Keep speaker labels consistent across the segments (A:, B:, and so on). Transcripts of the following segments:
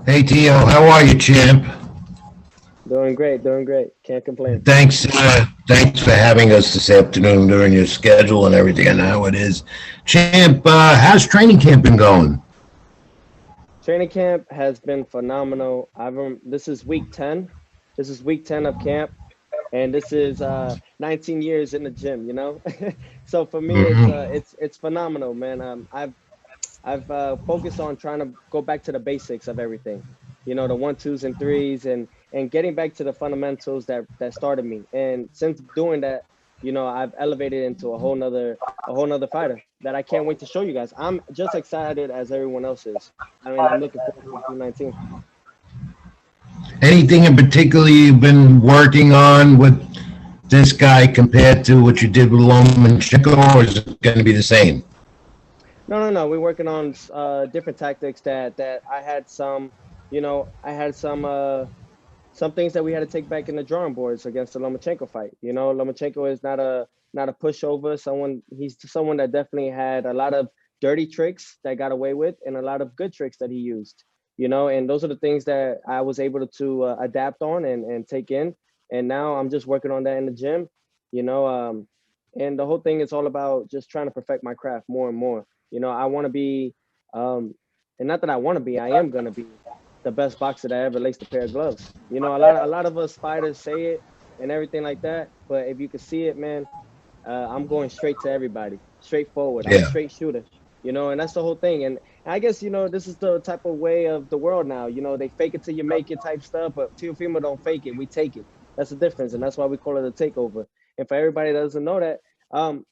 A: Hey Tio, how are you, champ?
B: Doing great, doing great. Can't complain.
A: Thanks for having us this afternoon during your schedule and everything and how it is. Champ, how's training camp been going?
B: Training camp has been phenomenal. This is week 10. This is week 10 of camp, and this is 19 years in the gym, you know? So for me it's phenomenal, man. I've focused on trying to go back to the basics of everything. You know, the one, twos, and threes, and getting back to the fundamentals that started me. And since doing that, you know, I've elevated into a whole nother fighter that I can't wait to show you guys. I'm just excited as everyone else is. I mean, I'm looking forward to June 19th.
A: Anything in particular you've been working on with this guy compared to what you did with Lomachenko, or is it going to be the same?
B: No, no, no. We're working on different tactics that I had some, you know, I had some things that we had to take back in the drawing boards against the Lomachenko fight. You know, Lomachenko is not a pushover. He's someone that definitely had a lot of dirty tricks that got away with, and a lot of good tricks that he used. You know, and those are the things that I was able to adapt on and take in. And now I'm just working on that in the gym. You know, and the whole thing is all about just trying to perfect my craft more and more. You know, I want to be, um, and not that I want to be, I am gonna be the best boxer that ever laced a pair of gloves. You know, a lot of us fighters say it and everything like that, but if you could see it, man, I'm going straight to everybody, straightforward. I'm a
A: Yeah,
B: straight shooter, you know, and that's the whole thing. And I guess, you know, this is the type of way of the world now. You know, they fake it till you make it type stuff, but Teofimo don't fake it. We take it. That's the difference, and that's why we call it a takeover. And for everybody that doesn't know that, um,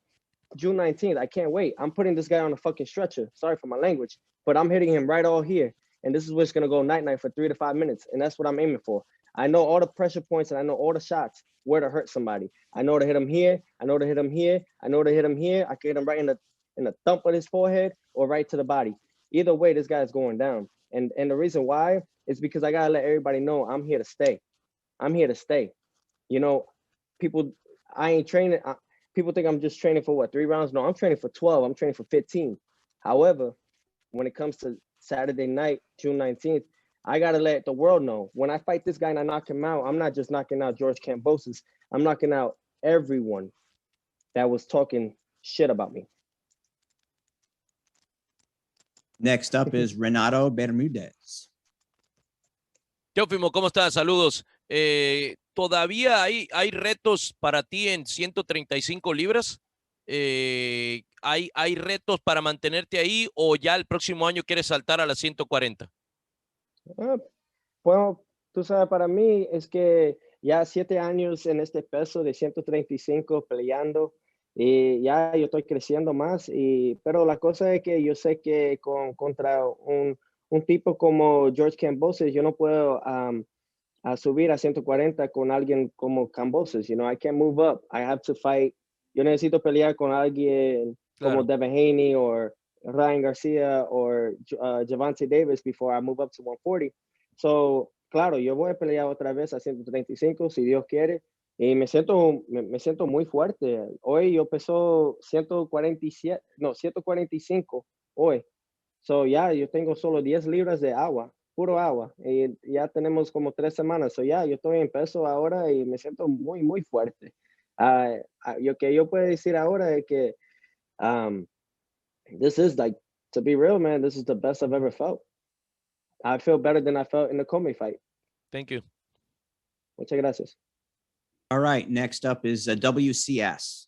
B: June 19th. I can't wait. I'm putting this guy on a fucking stretcher. Sorry for my language, but I'm hitting him right all here. And this is what's gonna go night night for 3 to 5 minutes. And that's what I'm aiming for. I know all the pressure points and I know all the shots where to hurt somebody. I know to hit him here. I know to hit him here. I know to hit him here. I can hit him right in the thump of his forehead or right to the body. Either way, this guy's going down. And the reason why is because I gotta let everybody know I'm here to stay. I'm here to stay. You know, people, I ain't training. People think I'm just training for what, 3 rounds? No, I'm training for 12. I'm training for 15. However, when it comes to Saturday night, June 19th, I gotta let the world know when I fight this guy and I knock him out, I'm not just knocking out George Kambosos. I'm knocking out everyone that was talking shit about me.
C: Next up is Renato Bermudez.
D: Teofimo, ¿cómo estás? Saludos. ¿Todavía hay retos para ti en 135 libras? ¿Hay retos para mantenerte ahí o ya el próximo año quieres saltar a las 140?
B: Ah, bueno, tú sabes, para mí es que ya 7 años en este peso de 135 peleando, y ya yo estoy creciendo más, pero la cosa es que yo sé que contra un tipo como George Kambosos, yo no puedo a subir a 140 con alguien como Kambosos. You know, I can't move up. I have to fight. Yo necesito pelear con alguien como
D: Claro.
B: Devin Haney or Ryan Garcia or Javante Davis before I move up to 140. So, claro, yo voy a pelear otra vez a 135 si Dios quiere. Y me siento muy fuerte. Hoy yo peso 147, no, 145 hoy. So, ya, yo tengo solo 10 libras de agua, puro agua. Y ya tenemos como 3 semanas. So, ya, yo estoy en peso ahora y me siento muy, muy fuerte. Lo que yo puedo decir ahora es que um, this is like, to be real, man, this is the best I've ever felt. I feel better than I felt in the Comey fight.
D: Thank you.
B: Muchas gracias.
C: All right, next up is WCS.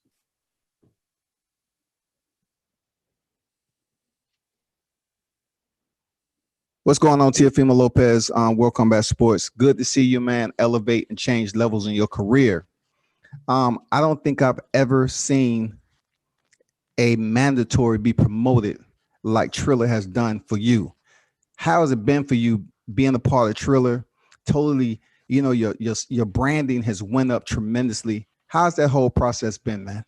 E: What's going on, Teofimo Lopez on World Combat Sports? Good to see you, man, elevate and change levels in your career. I don't think I've ever seen a mandatory be promoted like Triller has done for you. How has it been for you being a part of Triller? Totally, you know, your branding has went up tremendously. How's that whole process been, man?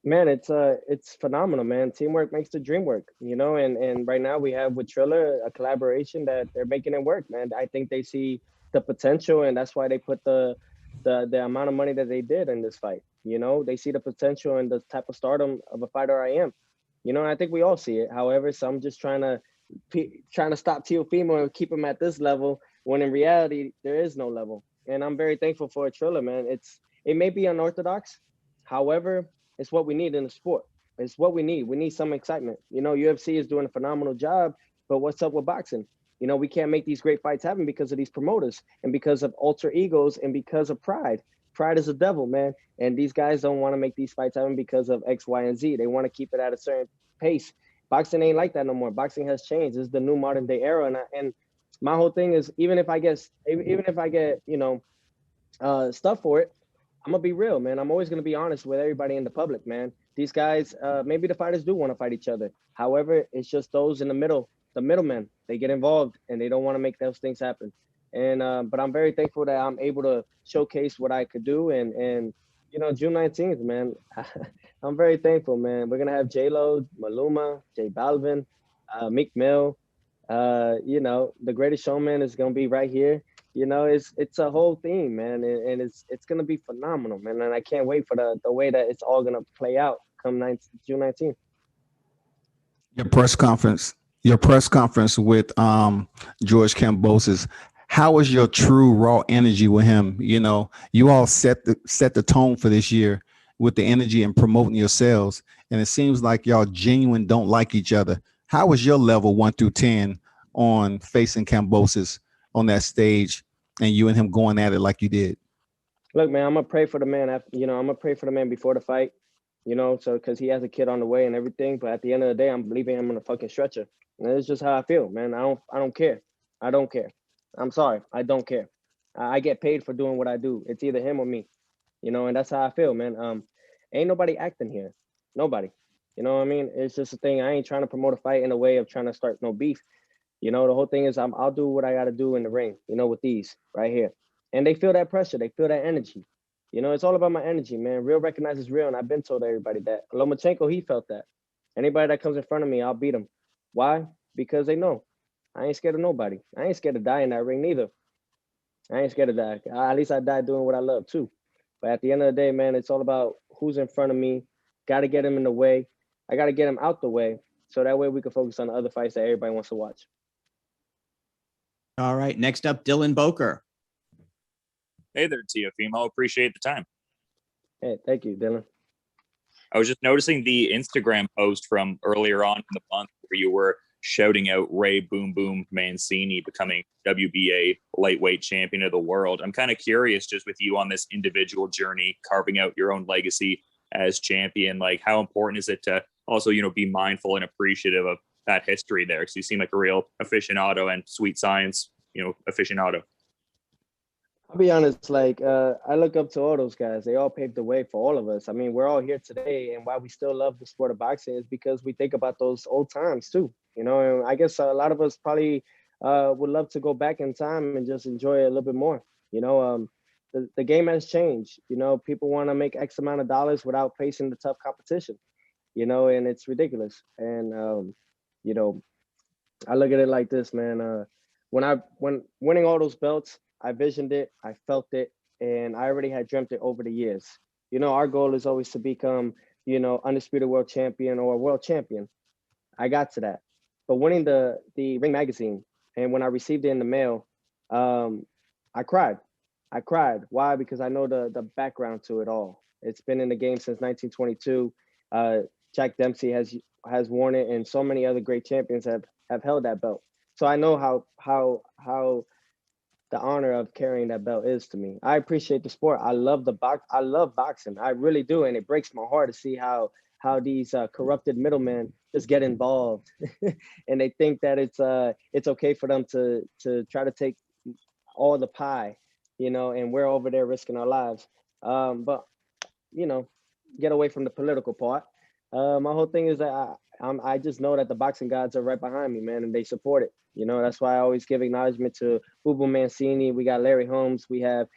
B: Man, it's phenomenal, man. Teamwork makes the dream work, you know. And right now we have with Triller a collaboration that they're making it work, man. I think they see the potential, and that's why they put the amount of money that they did in this fight. You know, they see the potential and the type of stardom of a fighter I am. You know, and I think we all see it. However, some just trying to trying to stop Teofimo and keep him at this level, when in reality there is no level. And I'm very thankful for a Triller, man. It may be unorthodox, however, it's what we need in the sport. It's what we need. We need some excitement. You know, UFC is doing a phenomenal job, but what's up with boxing? You know, we can't make these great fights happen because of these promoters and because of alter egos and because of pride. Pride is a devil, man. And these guys don't want to make these fights happen because of X, Y, and Z. They want to keep it at a certain pace. Boxing ain't like that no more. Boxing has changed. It's the new modern day era. And my whole thing is, even if I get, you know, stuff for it, I'm gonna be real, man. I'm always gonna be honest with everybody in the public, man. These guys, maybe the fighters do want to fight each other. However, it's just those in the middle, the middlemen. They get involved and they don't want to make those things happen. And but I'm very thankful that I'm able to showcase what I could do. And you know, June 19th, man, I'm very thankful, man. We're gonna have J-Lo, Maluma, J Balvin, Meek Mill. You know, the Greatest Showman is gonna be right here. You know, it's a whole theme, man, and it's gonna be phenomenal, man. And I can't wait for the way that it's all gonna play out come June 19th.
E: Your press conference with George Kambosos. How was your true raw energy with him? You know, you all set the tone for this year with the energy and promoting yourselves, and it seems like y'all genuine don't like each other. How was your level 1 through 10 on facing Kambosos on that stage, and you and him going at it like you did?
B: Look, man, I'm gonna pray for the man. I'm gonna pray for the man before the fight. You know, so because he has a kid on the way and everything. But at the end of the day, I'm leaving him on a fucking stretcher. And it's just how I feel, man. I don't care. I don't care. I'm sorry. I don't care. I get paid for doing what I do. It's either him or me. You know, and that's how I feel, man. Ain't nobody acting here. Nobody. You know what I mean? It's just a thing. I ain't trying to promote a fight in a way of trying to start no beef. You know, the whole thing is I'll do what I got to do in the ring, you know, with these right here. And they feel that pressure. They feel that energy. You know, it's all about my energy, man. Real recognizes real. And I've been told everybody that. Lomachenko, he felt that. Anybody that comes in front of me, I'll beat him. Why? Because they know. I ain't scared of nobody. I ain't scared to die in that ring neither. I ain't scared to die. At least I died doing what I love too. But at the end of the day, man, it's all about who's in front of me. Got to get him in the way. I got to get him out the way. So that way we can focus on the other fights that everybody wants to watch.
C: All right. Next up, Dylan Boker.
F: Hey there, Teofimo. Appreciate the time.
B: Hey, thank you, Dylan.
F: I was just noticing the Instagram post from earlier on in the month where you were shouting out Ray Boom Boom Mancini becoming WBA lightweight champion of the world. I'm kind of curious, just with you on this individual journey, carving out your own legacy as champion, like how important is it to also, you know, be mindful and appreciative of that history there? Because you seem like a real aficionado and sweet science, you know, aficionado.
B: I'll be honest, like, I look up to all those guys. They all paved the way for all of us. I mean, we're all here today, and why we still love the sport of boxing is because we think about those old times too. You know, and I guess a lot of us probably would love to go back in time and just enjoy it a little bit more. You know, the game has changed. You know, people want to make X amount of dollars without facing the tough competition, you know, and it's ridiculous. And, you know, I look at it like this, man. When winning all those belts, I visioned it, I felt it, and I already had dreamt it over the years. You know, our goal is always to become, you know, undisputed world champion or world champion. I got to that. But winning the Ring magazine, and when I received it in the mail, I cried. I cried. Why? Because I know the background to it all. It's been in the game since 1922. Jack Dempsey has worn it, and so many other great champions have held that belt. So I know how the honor of carrying that belt is to me. I appreciate the sport. I love I love boxing. I really do, and it breaks my heart to see how these corrupted middlemen just get involved, and they think that it's okay for them to try to take all the pie, you know, and we're over there risking our lives. But you know, get away from the political part. My whole thing is that I just know that the boxing gods are right behind me, man, and they support it. You know, that's why I always give acknowledgement to Boo Mancini. We got Larry Holmes. We have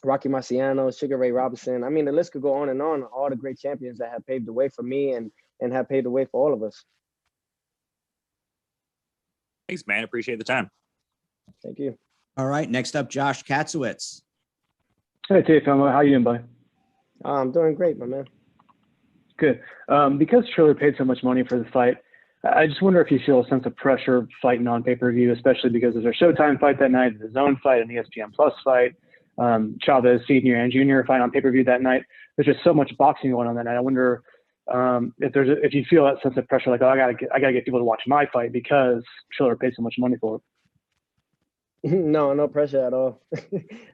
B: Rocky Marciano, Sugar Ray Robinson. I mean, the list could go on and on. All the great champions that have paved the way for me and have paved the way for all of us.
F: Thanks, man. Appreciate the time.
B: Thank you.
C: All right. Next up, Josh Katzowitz.
G: Hey, Teofimo. How you doing, buddy?
B: I'm doing great, my man.
G: Good. Because Triller paid so much money for the fight, I just wonder if you feel a sense of pressure fighting on pay-per-view, especially because there's a Showtime fight that night, the Zone fight, an ESPN Plus fight, Chavez Sr. and Jr. fight on pay-per-view that night. There's just so much boxing going on that night. I wonder if you feel that sense of pressure, like, oh, I gotta get people to watch my fight because Triller paid so much money for it.
B: No, no pressure at all.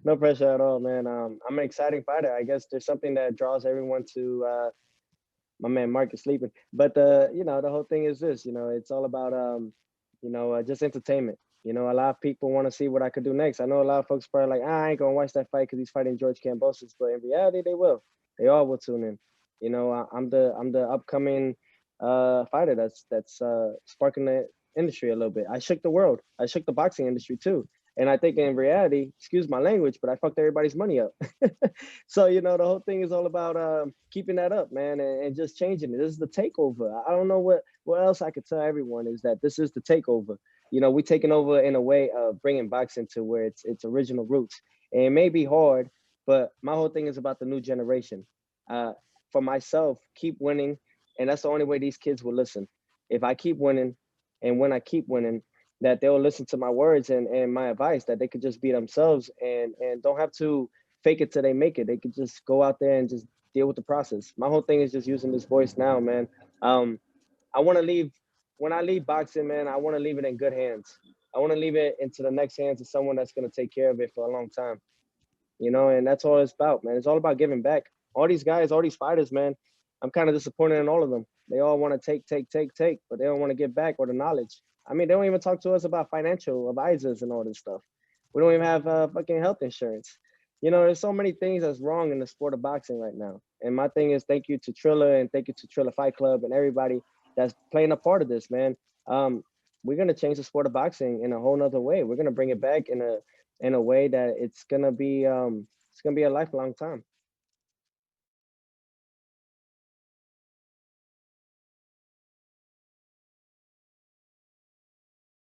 B: No pressure at all, man. I'm an exciting fighter. I guess there's something that draws everyone to my man Mark is sleeping. But the whole thing is this, it's all about just entertainment. A lot of people want to see what I could do next. I know a lot of folks probably like, I ain't gonna watch that fight because he's fighting George Kambosos, but in reality they will. They all will tune in. I'm the upcoming fighter that's sparking the industry a little bit. I shook the world. I shook the boxing industry too. And I think in reality, excuse my language, but I fucked everybody's money up. So, the whole thing is all about keeping that up, man, and just changing it. This is the takeover. I don't know what else I could tell everyone is that this is the takeover. We taking over in a way of bringing boxing to where its original roots. And it may be hard, but my whole thing is about the new generation. For myself, keep winning. And that's the only way these kids will listen. If I keep winning, and when I keep winning, that they'll listen to my words and my advice, that they could just be themselves and don't have to fake it till they make it. They could just go out there and just deal with the process. My whole thing is just using this voice now, man. I want to leave, when I leave boxing, man, I want to leave it in good hands. I want to leave it into the next hands of someone that's going to take care of it for a long time. And that's all it's about, man. It's all about giving back. All these guys, all these fighters, man, I'm kind of disappointed in all of them. They all want to take, but they don't want to give back or the knowledge. I mean, they don't even talk to us about financial advisors and all this stuff. We don't even have fucking health insurance. There's so many things that's wrong in the sport of boxing right now. And my thing is thank you to Triller and thank you to Triller Fight Club and everybody that's playing a part of this, man. We're going to change the sport of boxing in a whole nother way. We're going to bring it back in a way that it's going to be a lifelong time.